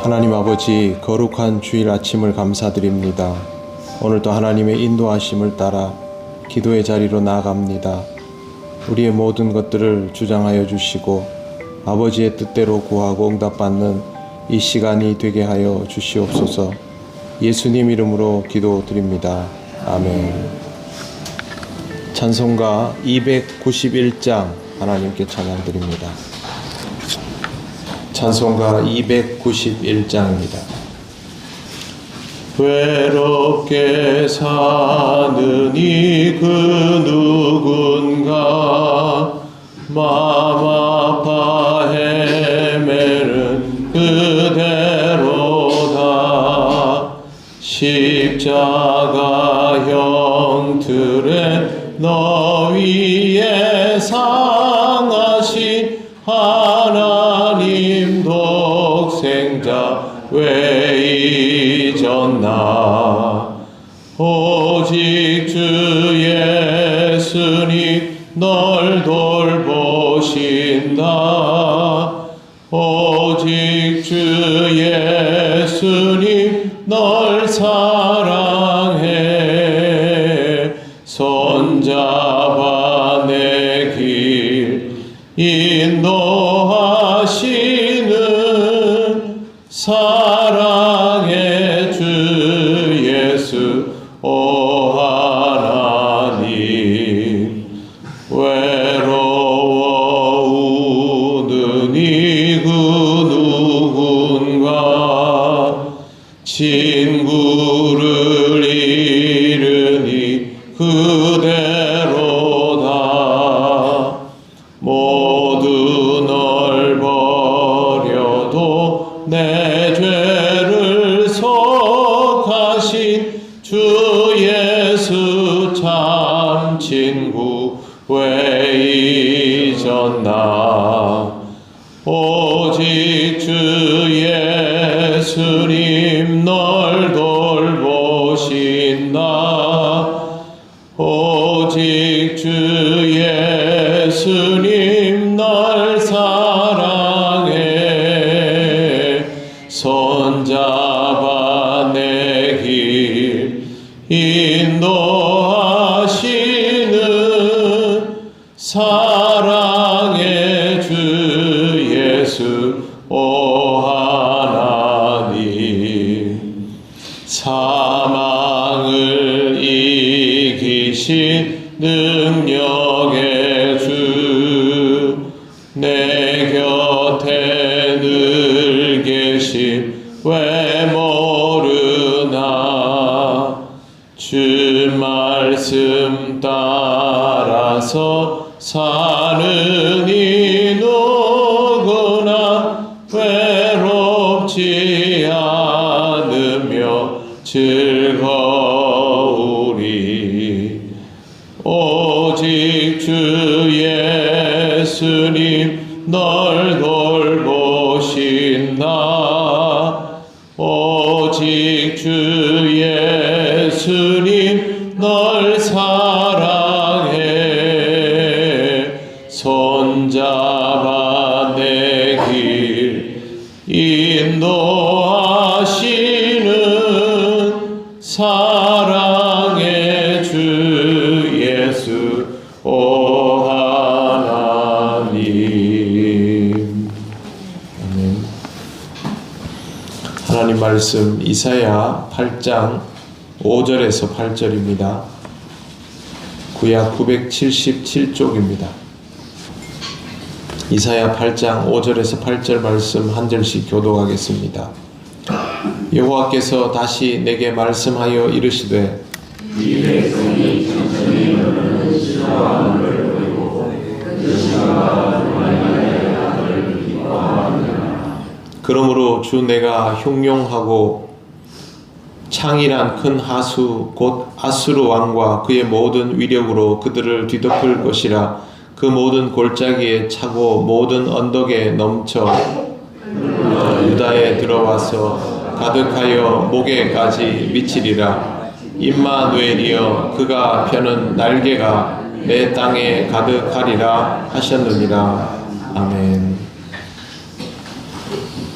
하나님 아버지, 거룩한 주일 아침을 감사드립니다. 오늘도 하나님의 인도하심을 따라 기도의 자리로 나아갑니다. 우리의 모든 것들을 주장하여 주시고 아버지의 뜻대로 구하고 응답받는 이 시간이 되게 하여 주시옵소서. 예수님 이름으로 기도드립니다. 아멘. 찬송가 291장 하나님께 찬양드립니다. 찬송가 291장입니다. 외롭게 사는 이 그 누군가 마음 아파 헤매는 그대로다. 십자가 형틀에 너 위에 상하신 하나님 독생자 왜 잊었나. 오직 주 예수님 널 돌보신다. 오직 주 예수님 널 사랑해. 손잡아 내 길 인도하시는 사랑의 주 예수 오 하나님. 외로워 우는 이 그 누군가 친구를 잃으니 그대로다. 모두 널 버려도 내 죄를 속하신 주 예수 참 친구 왜 잊었나. 오직 주 예수님 널 돌보신다. 오직 주 예수님 널 사랑해. 손잡아 내 길 인도하시는 사랑의 주 예수 오 하나님. 사망을 이기신 능력의 주 내 곁에 늘 계심 왜 모르나. 주 말씀 따라서 사는 이 누구나 외롭지 않으며 즐거우리. 오직 주 예수님 널 돌보신다. 오직 주 예수님 널 사랑해. 손잡아 내 길 인도하시는 사랑의 주 예수 오 하나님. 아멘. 하나님 말씀 이사야 8장 5절에서 8절입니다. 구약 977쪽입니다. 이사야 8장 5절에서 8절 말씀 한 절씩 교독하겠습니다. 여호와께서 다시 내게 말씀하여 이르시되 이 백성이 천천히 너는 싫어함을 보이고 뜻과 만약에 나를 기뻐하느냐. 그러므로 주 내가 흉용하고 창이란 큰 하수 곧 아수르 왕과 그의 모든 위력으로 그들을 뒤덮을 것이라. 그 모든 골짜기에 차고 모든 언덕에 넘쳐 유다에 들어와서 가득하여 목에까지 미치리라. 임마누엘이여 그가 펴는 날개가 내 땅에 가득하리라 하셨느니라. 아멘.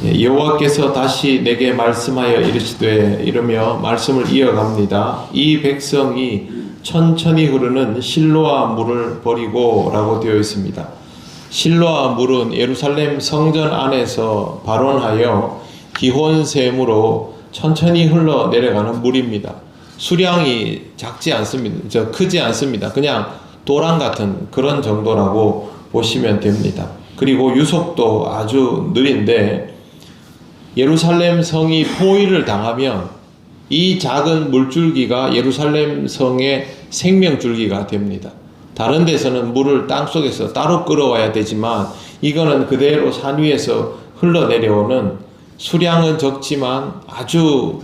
여호와께서 다시 내게 말씀하여 이르시되, 이르며 말씀을 이어갑니다. 이 백성이 천천히 흐르는 실로아 물을 버리고 라고 되어 있습니다. 실로아 물은 예루살렘 성전 안에서 발원하여 기혼샘으로 천천히 흘러 내려가는 물입니다. 수량이 작지 않습니다. 크지 않습니다. 그냥 도랑 같은 그런 정도라고 보시면 됩니다. 그리고 유속도 아주 느린데, 예루살렘 성이 포위를 당하면 이 작은 물줄기가 예루살렘 성의 생명줄기가 됩니다. 다른 데서는 물을 땅속에서 따로 끌어와야 되지만, 이거는 그대로 산 위에서 흘러내려오는, 수량은 적지만 아주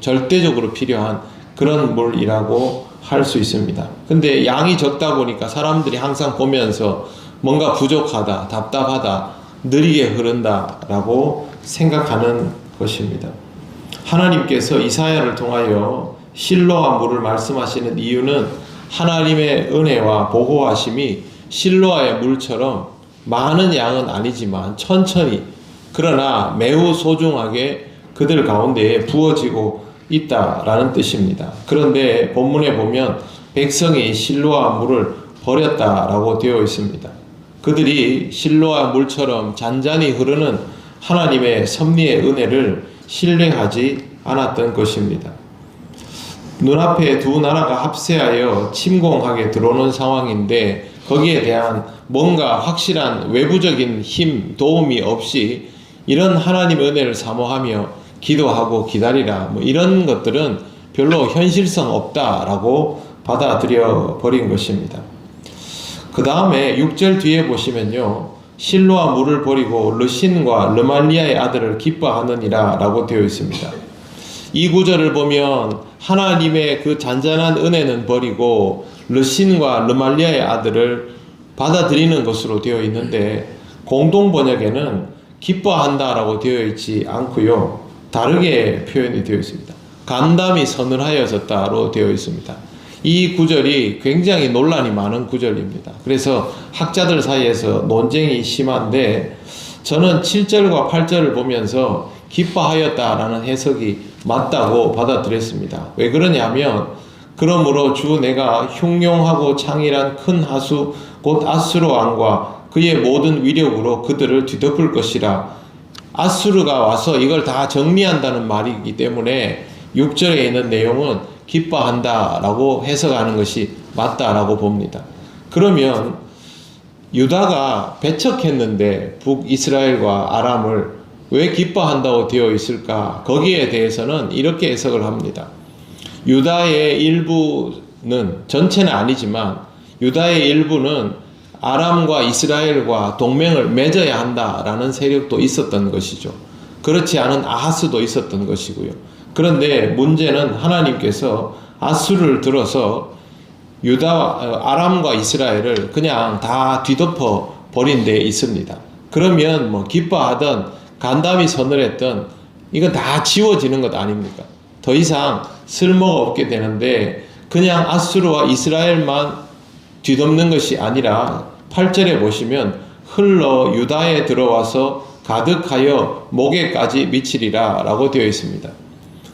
절대적으로 필요한 그런 물이라고 할 수 있습니다. 근데 양이 적다 보니까 사람들이 항상 보면서 뭔가 부족하다, 답답하다, 느리게 흐른다라고 생각하는 것입니다. 하나님께서 이사야를 통하여 실로아 물을 말씀하시는 이유는 하나님의 은혜와 보호하심이 실로아의 물처럼 많은 양은 아니지만 천천히, 그러나 매우 소중하게 그들 가운데에 부어지고 있다라는 뜻입니다. 그런데 본문에 보면 백성이 실로아 물을 버렸다라고 되어 있습니다. 그들이 실로아 물처럼 잔잔히 흐르는 하나님의 섭리의 은혜를 신뢰하지 않았던 것입니다. 눈앞에 두 나라가 합세하여 침공하게 들어오는 상황인데, 거기에 대한 뭔가 확실한 외부적인 힘, 도움이 없이 이런 하나님의 은혜를 사모하며 기도하고 기다리라, 이런 것들은 별로 현실성 없다라고 받아들여 버린 것입니다. 그 다음에 6절 뒤에 보시면요, 실로아 물을 버리고 르신과 르말리아의 아들을 기뻐하느니라 라고 되어 있습니다. 이 구절을 보면 하나님의 그 잔잔한 은혜는 버리고 르신과 르말리아의 아들을 받아들이는 것으로 되어 있는데, 공동 번역에는 기뻐한다 라고 되어 있지 않고요, 다르게 표현이 되어 있습니다. 간담이 서늘하여졌다로 되어 있습니다. 이 구절이 굉장히 논란이 많은 구절입니다. 그래서 학자들 사이에서 논쟁이 심한데, 저는 7절과 8절을 보면서 기뻐하였다라는 해석이 맞다고 받아들였습니다. 왜 그러냐면, 그러므로 주 내가 흉용하고 창일한 큰 하수 곧 아수르 왕과 그의 모든 위력으로 그들을 뒤덮을 것이라. 아수르가 와서 이걸 다 정리한다는 말이기 때문에 6절에 있는 내용은 기뻐한다라고 해석하는 것이 맞다라고 봅니다. 그러면 유다가 배척했는데 북이스라엘과 아람을 왜 기뻐한다고 되어 있을까? 거기에 대해서는 이렇게 해석을 합니다. 유다의 일부는, 전체는 아니지만 유다의 일부는 아람과 이스라엘과 동맹을 맺어야 한다라는 세력도 있었던 것이죠. 그렇지 않은 아하스도 있었던 것이고요. 그런데 문제는 하나님께서 아수르를 들어서 아람과 이스라엘을 그냥 다 뒤덮어 버린 데 있습니다. 그러면 기뻐하던, 간담이 서늘했던, 이건 다 지워지는 것 아닙니까? 더 이상 쓸모가 없게 되는데, 그냥 아수르와 이스라엘만 뒤덮는 것이 아니라 8절에 보시면 흘러 유다에 들어와서 가득하여 목에까지 미치리라 라고 되어 있습니다.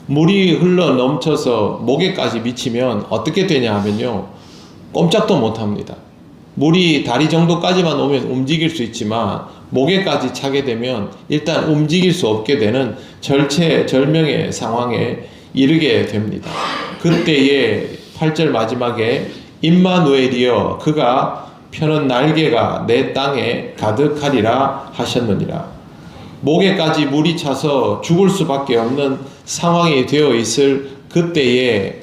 물이 흘러 넘쳐서 목에까지 미치면 어떻게 되냐 하면요, 꼼짝도 못합니다. 물이 다리 정도까지만 오면 움직일 수 있지만 목에까지 차게 되면 일단 움직일 수 없게 되는 절체절명의 상황에 이르게 됩니다. 그때에 8절 마지막에 임마누엘이여 그가 펴는 날개가 내 땅에 가득하리라 하셨느니라. 목에까지 물이 차서 죽을 수밖에 없는 상황이 되어 있을 그때에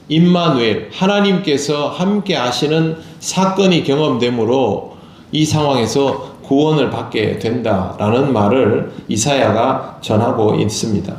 임마누엘, 하나님께서 함께 하시는 사건이 경험되므로 이 상황에서 구원을 받게 된다라는 말을 이사야가 전하고 있습니다.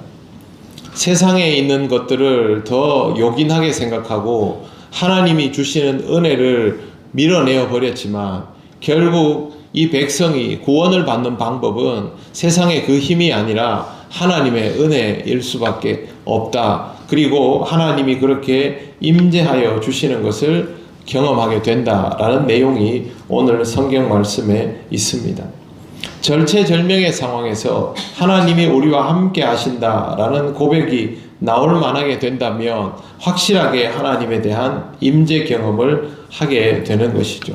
세상에 있는 것들을 더 요긴하게 생각하고 하나님이 주시는 은혜를 밀어내어 버렸지만, 결국 이 백성이 구원을 받는 방법은 세상의 그 힘이 아니라 하나님의 은혜일 수밖에 없다. 그리고 하나님이 그렇게 임재하여 주시는 것을 경험하게 된다라는 내용이 오늘 성경 말씀에 있습니다. 절체절명의 상황에서 하나님이 우리와 함께 하신다라는 고백이 나올 만하게 된다면 확실하게 하나님에 대한 임재 경험을 하게 되는 것이죠.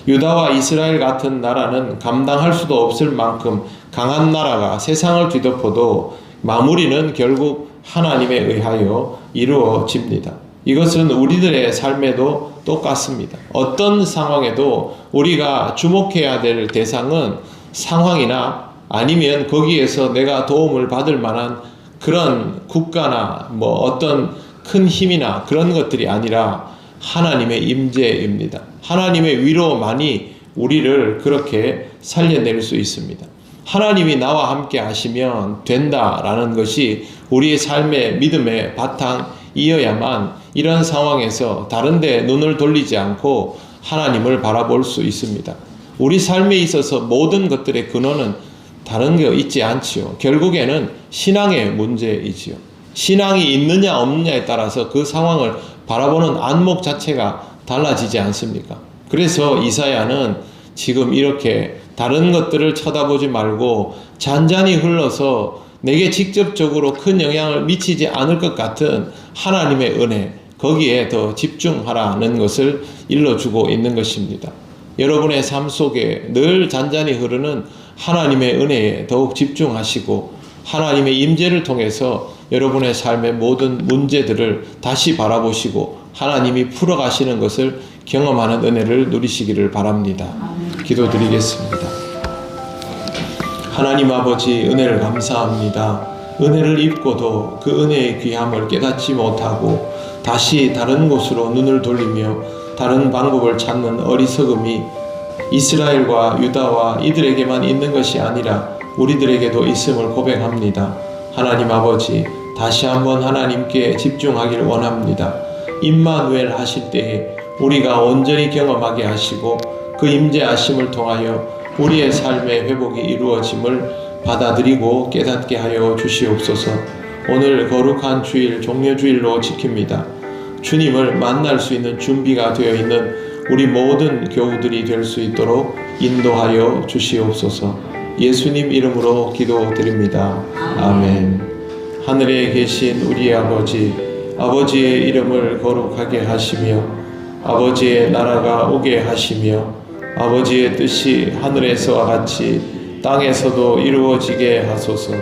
유다와 이스라엘 같은 나라는 감당할 수도 없을 만큼 강한 나라가 세상을 뒤덮어도 마무리는 결국 하나님에 의하여 이루어집니다. 이것은 우리들의 삶에도 똑같습니다. 어떤 상황에도 우리가 주목해야 될 대상은 상황이나 아니면 거기에서 내가 도움을 받을 만한 그런 국가나 어떤 큰 힘이나 그런 것들이 아니라 하나님의 임재입니다. 하나님의 위로만이 우리를 그렇게 살려낼 수 있습니다. 하나님이 나와 함께 하시면 된다라는 것이 우리의 삶의 믿음의 바탕이어야만 이런 상황에서 다른 데 눈을 돌리지 않고 하나님을 바라볼 수 있습니다. 우리 삶에 있어서 모든 것들의 근원은 다른 게 있지 않지요. 결국에는 신앙의 문제이지요. 신앙이 있느냐 없느냐에 따라서 그 상황을 바라보는 안목 자체가 달라지지 않습니까? 그래서 이사야는 지금 이렇게 다른 것들을 쳐다보지 말고 잔잔히 흘러서 내게 직접적으로 큰 영향을 미치지 않을 것 같은 하나님의 은혜, 거기에 더 집중하라는 것을 일러주고 있는 것입니다. 여러분의 삶 속에 늘 잔잔히 흐르는 하나님의 은혜에 더욱 집중하시고 하나님의 임재를 통해서 여러분의 삶의 모든 문제들을 다시 바라보시고 하나님이 풀어가시는 것을 경험하는 은혜를 누리시기를 바랍니다. 기도드리겠습니다. 하나님 아버지, 은혜를 감사합니다. 은혜를 입고도 그 은혜의 귀함을 깨닫지 못하고 다시 다른 곳으로 눈을 돌리며 다른 방법을 찾는 어리석음이 이스라엘과 유다와 이들에게만 있는 것이 아니라 우리들에게도 있음을 고백합니다. 하나님 아버지, 다시 한번 하나님께 집중하기를 원합니다. 임마누엘 하실 때에 우리가 온전히 경험하게 하시고 그 임재하심을 통하여 우리의 삶의 회복이 이루어짐을 받아들이고 깨닫게 하여 주시옵소서. 오늘 거룩한 주일 종려주일로 지킵니다. 주님을 만날 수 있는 준비가 되어 있는 우리 모든 교우들이 될 수 있도록 인도하여 주시옵소서. 예수님 이름으로 기도드립니다. 아멘. 하늘에 계신 우리 아버지, 아버지의 이름을 거룩하게 하시며 아버지의 나라가 오게 하시며 아버지의 뜻이 하늘에서와 같이 땅에서도 이루어지게 하소서.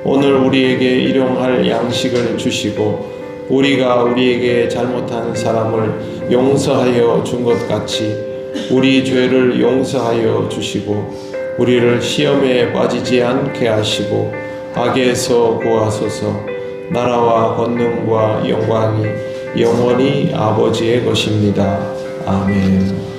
오늘 우리에게 일용할 양식을 주시고 우리가 우리에게 잘못하는 사람을 용서하여 준 것 같이 우리 죄를 용서하여 주시고 우리를 시험에 빠지지 않게 하시고 악에서 구하소서. 나라와 권능과 영광이 영원히 아버지의 것입니다. 아멘.